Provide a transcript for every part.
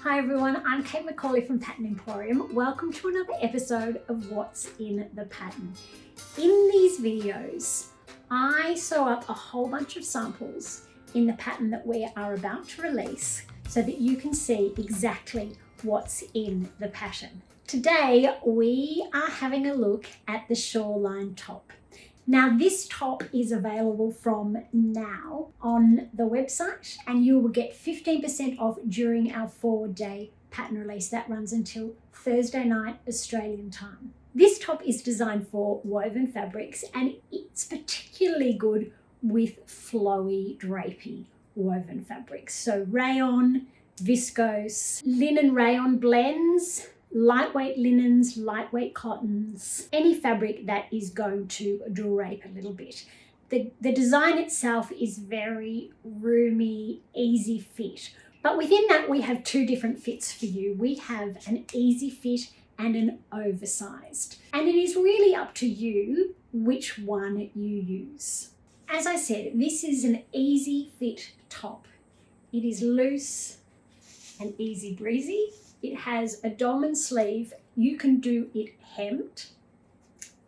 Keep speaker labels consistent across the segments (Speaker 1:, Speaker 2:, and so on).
Speaker 1: Hi everyone, I'm Kate McCauley from Pattern Emporium. Welcome to another episode of What's in the Pattern. In these videos, I sew up a whole bunch of samples in the pattern that we are about to release so that you can see exactly what's in the pattern. Today, we are having a look at the Shoreline top. Now this top is available from now on the website and you will get 15% off during our 4-day pattern release. That runs until Thursday night Australian time. This top is designed for woven fabrics and it's particularly good with flowy, drapey woven fabrics. So rayon, viscose, linen rayon blends, lightweight linens, lightweight cottons, any fabric that is going to drape a little bit. The design itself is very roomy, easy fit. But within that, we have two different fits for you. We have an easy fit and an oversized. And it is really up to you which one you use. As I said, this is an easy fit top. It is loose and easy breezy. It has a dolman sleeve. You can do it hemmed,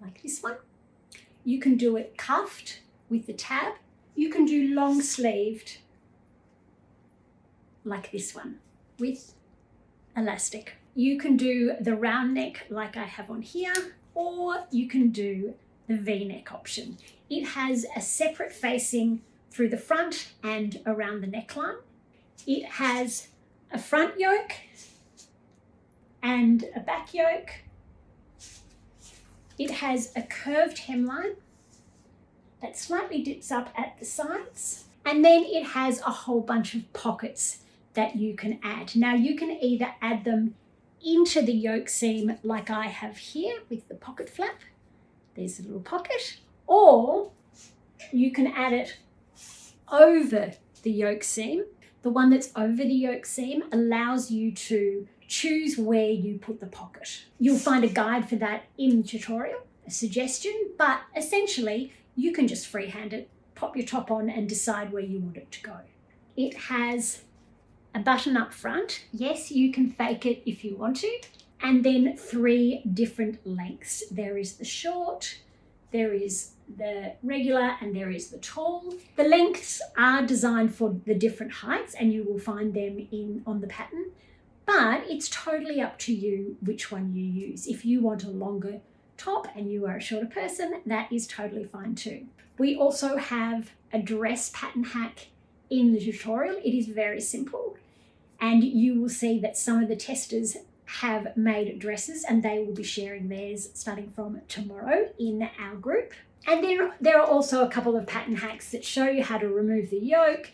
Speaker 1: like this one. You can do it cuffed with the tab. You can do long sleeved, like this one, with elastic. You can do the round neck like I have on here, or you can do the V-neck option. It has a separate facing through the front and around the neckline. It has a front yoke and a back yoke. It has a curved hemline that slightly dips up at the sides. And then it has a whole bunch of pockets that you can add. Now you can either add them into the yoke seam like I have here with the pocket flap. There's a little pocket. Or you can add it over the yoke seam. The one that's over the yoke seam allows you to choose where you put the pocket. You'll find a guide for that in the tutorial, a suggestion, but essentially you can just freehand it, pop your top on and decide where you want it to go. It has a button up front. Yes, you can fake it if you want to. And then 3 different lengths. There is the short, there is the regular, and there is the tall. The lengths are designed for the different heights and you will find them on the pattern. But it's totally up to you which one you use. If you want a longer top and you are a shorter person, that is totally fine too. We also have a dress pattern hack in the tutorial. It is very simple. And you will see that some of the testers have made dresses and they will be sharing theirs starting from tomorrow in our group. And then there are also a couple of pattern hacks that show you how to remove the yoke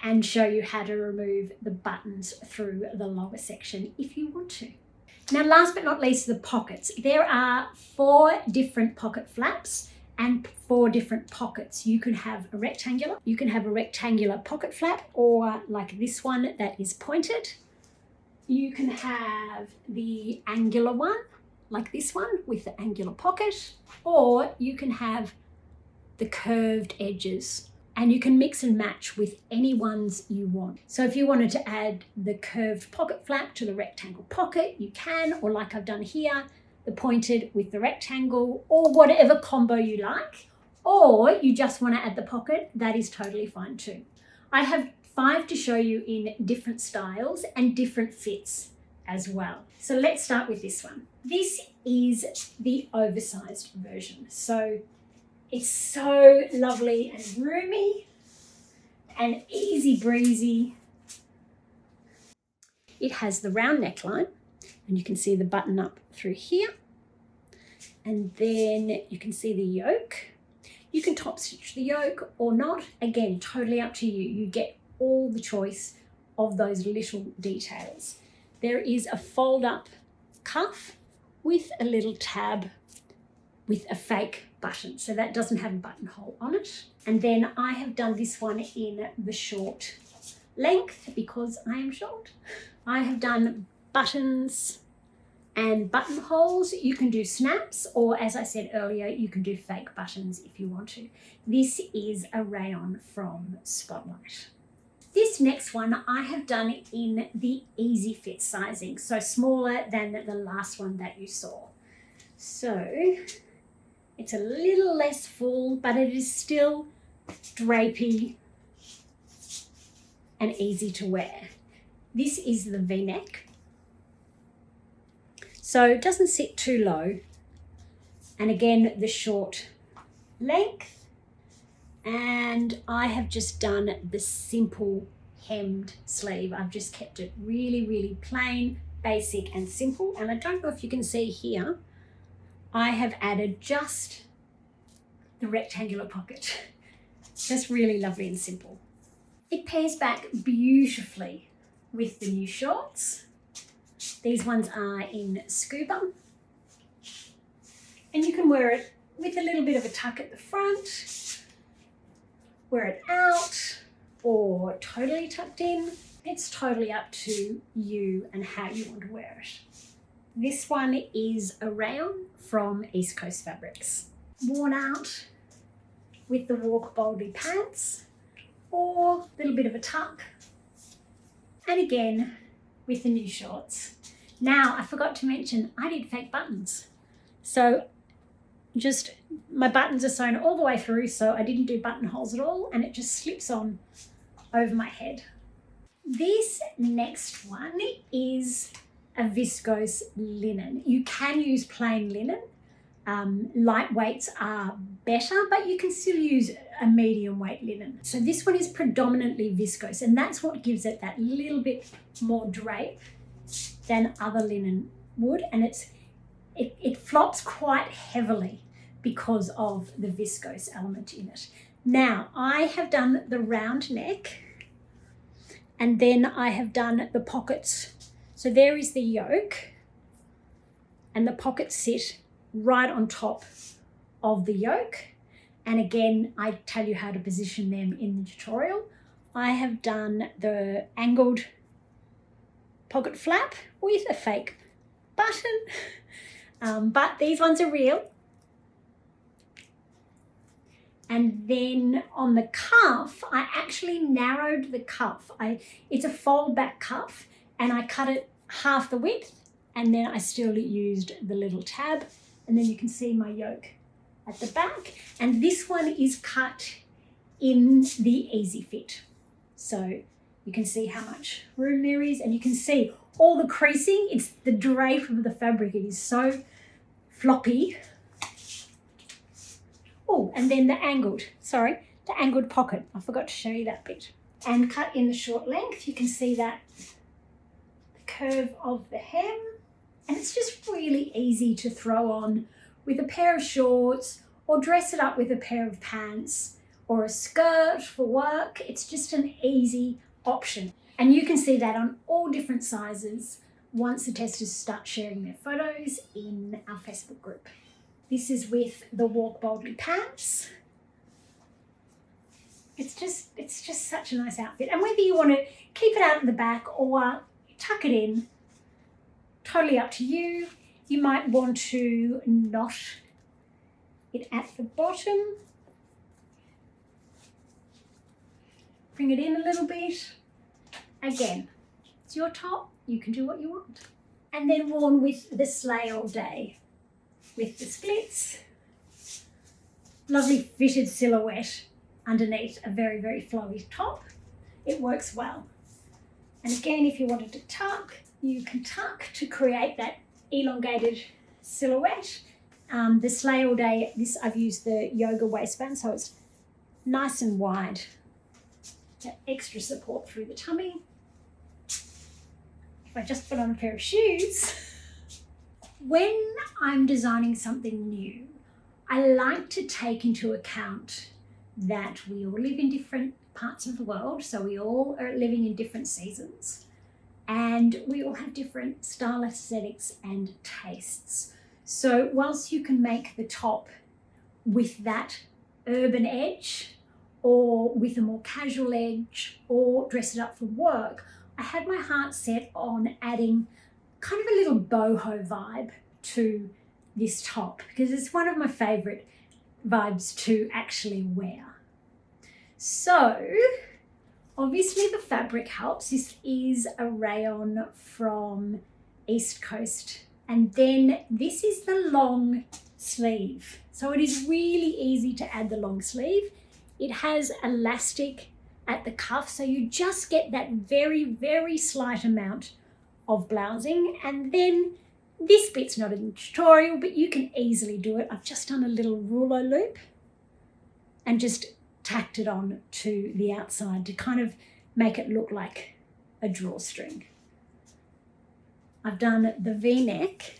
Speaker 1: and show you how to remove the buttons through the lower section if you want to. Now, last but not least, the pockets. There are 4 different pocket flaps and 4 different pockets. You can have a rectangular pocket flap, or like this one that is pointed. You can have the angular one, like this one with the angular pocket, or you can have the curved edges. And you can mix and match with any ones you want. So if you wanted to add the curved pocket flap to the rectangle pocket, you can, or like I've done here, the pointed with the rectangle, or whatever combo you like, or you just want to add the pocket, that is totally fine too. I have 5 to show you in different styles and different fits as well. So let's start with this one. This is the oversized version. So it's so lovely and roomy and easy breezy. It has the round neckline and you can see the button up through here. And then you can see the yoke. You can top stitch the yoke or not. Again, totally up to you. You get all the choice of those little details. There is a fold up cuff with a little tab with a fake button. So that doesn't have a buttonhole on it. And then I have done this one in the short length because I am short. I have done buttons and buttonholes. You can do snaps, or as I said earlier, you can do fake buttons if you want to. This is a rayon from Spotlight. This next one I have done in the easy fit sizing, so smaller than the last one that you saw. So it's a little less full, but it is still drapey and easy to wear. This is the V-neck. So it doesn't sit too low. And again, the short length. And I have just done the simple hemmed sleeve. I've just kept it really, really plain, basic and simple. And I don't know if you can see here, I have added just the rectangular pocket. Just really lovely and simple. It pairs back beautifully with the new shorts. These ones are in scuba. And you can wear it with a little bit of a tuck at the front, wear it out, or totally tucked in. It's totally up to you and how you want to wear it. This one is a rayon from East Coast Fabrics. Worn out with the Walk Boldly pants, or a little bit of a tuck. And again, with the new shorts. Now, I forgot to mention, I did fake buttons. So just, my buttons are sewn all the way through, so I didn't do buttonholes at all, and it just slips on over my head. This next one is a viscose linen. You can use plain linen. Lightweights are better, but you can still use a medium weight linen. So this one is predominantly viscose, and that's what gives it that little bit more drape than other linen would, and it flops quite heavily because of the viscose element in it. Now, I have done the round neck, and then I have done the pockets. So there is the yoke, and the pockets sit right on top of the yoke. And again, I tell you how to position them in the tutorial. I have done the angled pocket flap with a fake button, but these ones are real. And then on the cuff, I actually narrowed the cuff. It's a fold back cuff, and I cut it half the width, and then I still used the little tab, and then you can see my yoke at the back. And this one is cut in the easy fit. So you can see how much room there is, and you can see all the creasing. It's the drape of the fabric. It is so floppy. Oh, and then the angled pocket. I forgot to show you that bit. And cut in the short length. You can see that the curve of the hem. And it's just really easy to throw on with a pair of shorts, or dress it up with a pair of pants or a skirt for work. It's just an easy option. And you can see that on all different sizes once the testers start sharing their photos in our Facebook group. This is with the Walk Boldly pants. It's just such a nice outfit. And whether you want to keep it out at the back or tuck it in, totally up to you. You might want to knot it at the bottom. Bring it in a little bit. Again, it's your top. You can do what you want. And then worn with the sleigh all day, with the splits. Lovely fitted silhouette underneath a very, very flowy top. It works well. And again, if you wanted to tuck, you can tuck to create that elongated silhouette. The sleigh all day, I've used the yoga waistband, so it's nice and wide. That extra support through the tummy. If I just put on a pair of shoes. When I'm designing something new, I like to take into account that we all live in different parts of the world, so we all are living in different seasons, and we all have different style aesthetics and tastes. So whilst you can make the top with that urban edge, or with a more casual edge, or dress it up for work, I had my heart set on adding kind of a little boho vibe to this top, because it's one of my favorite vibes to actually wear. So Obviously the fabric helps. This is a rayon from East Coast. And then this is the long sleeve. So it is really easy to add the long sleeve. It has elastic at the cuff, so you just get that very, very slight amount of blousing. And then this bit's not in the tutorial, but you can easily do it. I've just done a little rouleau loop and just tacked it on to the outside to kind of make it look like a drawstring. I've done the V-neck.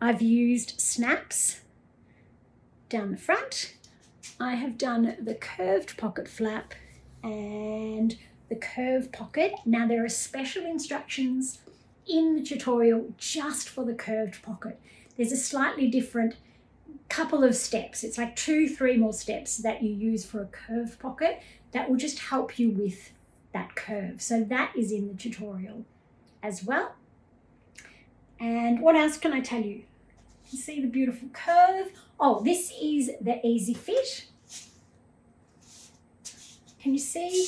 Speaker 1: I've used snaps down the front. I have done the curved pocket flap and the curved pocket. Now there are special instructions in the tutorial just for the curved pocket. There's a slightly different couple of steps. It's like 2-3 more steps that you use for a curved pocket that will just help you with that curve. So that is in the tutorial as well. And what else can I tell you? You can see the beautiful curve. Oh, this is the easy fit. Can you see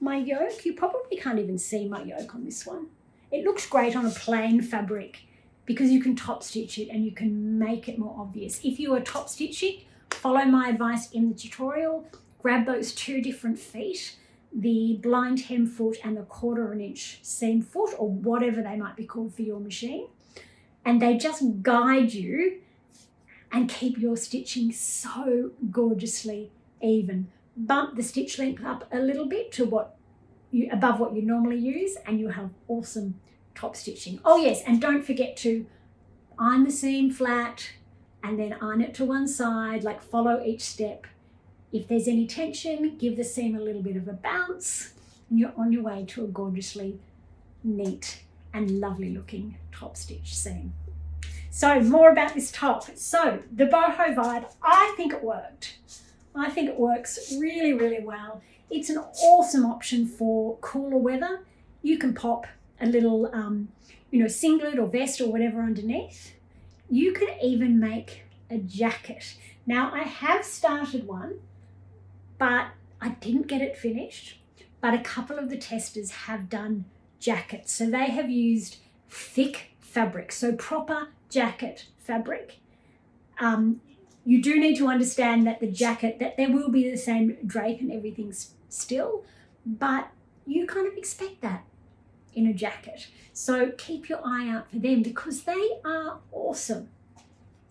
Speaker 1: my yoke? You probably can't even see my yoke on this one. It looks great on a plain fabric because you can top stitch it and you can make it more obvious. If you are top stitching, follow my advice in the tutorial. Grab those 2 different feet, the blind hem foot and the 1/4 inch seam foot, or whatever they might be called for your machine. And they just guide you and keep your stitching so gorgeously even. Bump the stitch length up a little bit to above what you normally use, and you have awesome top stitching. Oh yes, and don't forget to iron the seam flat and then iron it to one side, like follow each step. If there's any tension, give the seam a little bit of a bounce and you're on your way to a gorgeously neat and lovely looking top stitch seam. So more about this top. So the boho vibe, I think it worked. I think it works really, really well. It's an awesome option for cooler weather. You can pop a little, singlet or vest or whatever underneath. You can even make a jacket. Now I have started one, but I didn't get it finished. But a couple of the testers have done jackets. So they have used thick fabric, so proper jacket fabric. You do need to understand that the jacket, that there will be the same drape and everything still, but you kind of expect that in a jacket. So keep your eye out for them because they are awesome.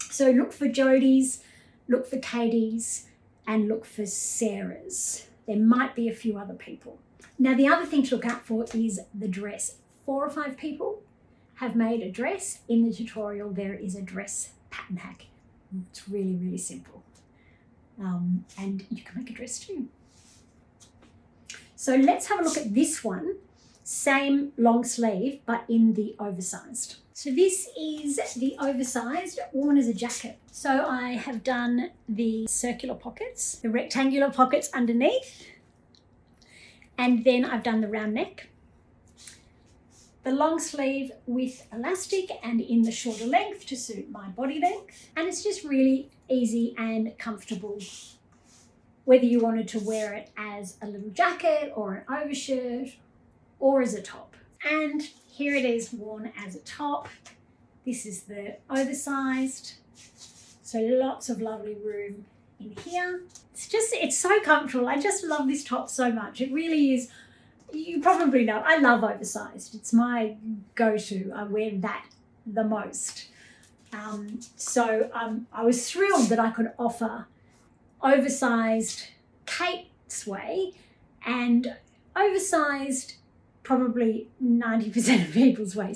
Speaker 1: So look for Jodie's, look for Katie's, and look for Sarah's. There might be a few other people. Now the other thing to look out for is the dress. 4 or 5 people have made a dress. In the tutorial there is a dress pattern hack. It's really, really simple. And you can make a dress too. So let's have a look at this one. Same long sleeve, but in the oversized. So this is the oversized, worn as a jacket. So I have done the circular pockets, the rectangular pockets underneath, and then I've done the round neck. The long sleeve with elastic and in the shorter length to suit my body length. And it's just really easy and comfortable, whether you wanted to wear it as a little jacket or an overshirt or as a top. And here it is worn as a top. This is the oversized. So lots of lovely room in here. It's so comfortable. I just love this top so much. It really is. You probably know, I love oversized. It's my go-to. I wear that the most. I was thrilled that I could offer oversized Kate's way and oversized probably 90% of people's way,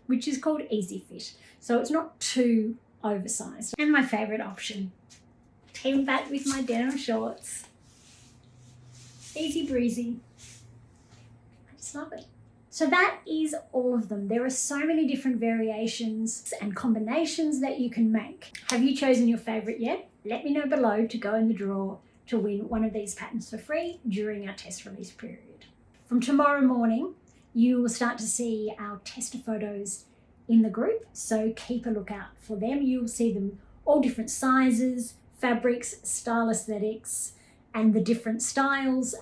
Speaker 1: which is called easy fit. So it's not too oversized. And my favorite option, team back with my denim shorts. Easy breezy. Love it. So that is all of them. There are so many different variations and combinations that you can make. Have you chosen your favorite yet? Let me know below to go in the draw to win one of these patterns for free during our test release period. From tomorrow morning, you will start to see our tester photos in the group, so keep a lookout for them. You'll see them all different sizes, fabrics, style aesthetics, and the different styles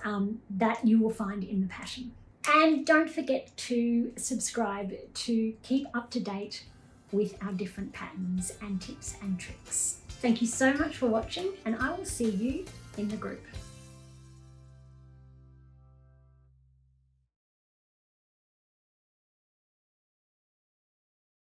Speaker 1: that you will find in the pattern. And don't forget to subscribe to keep up to date with our different patterns and tips and tricks. Thank you so much for watching, and I will see you in the group.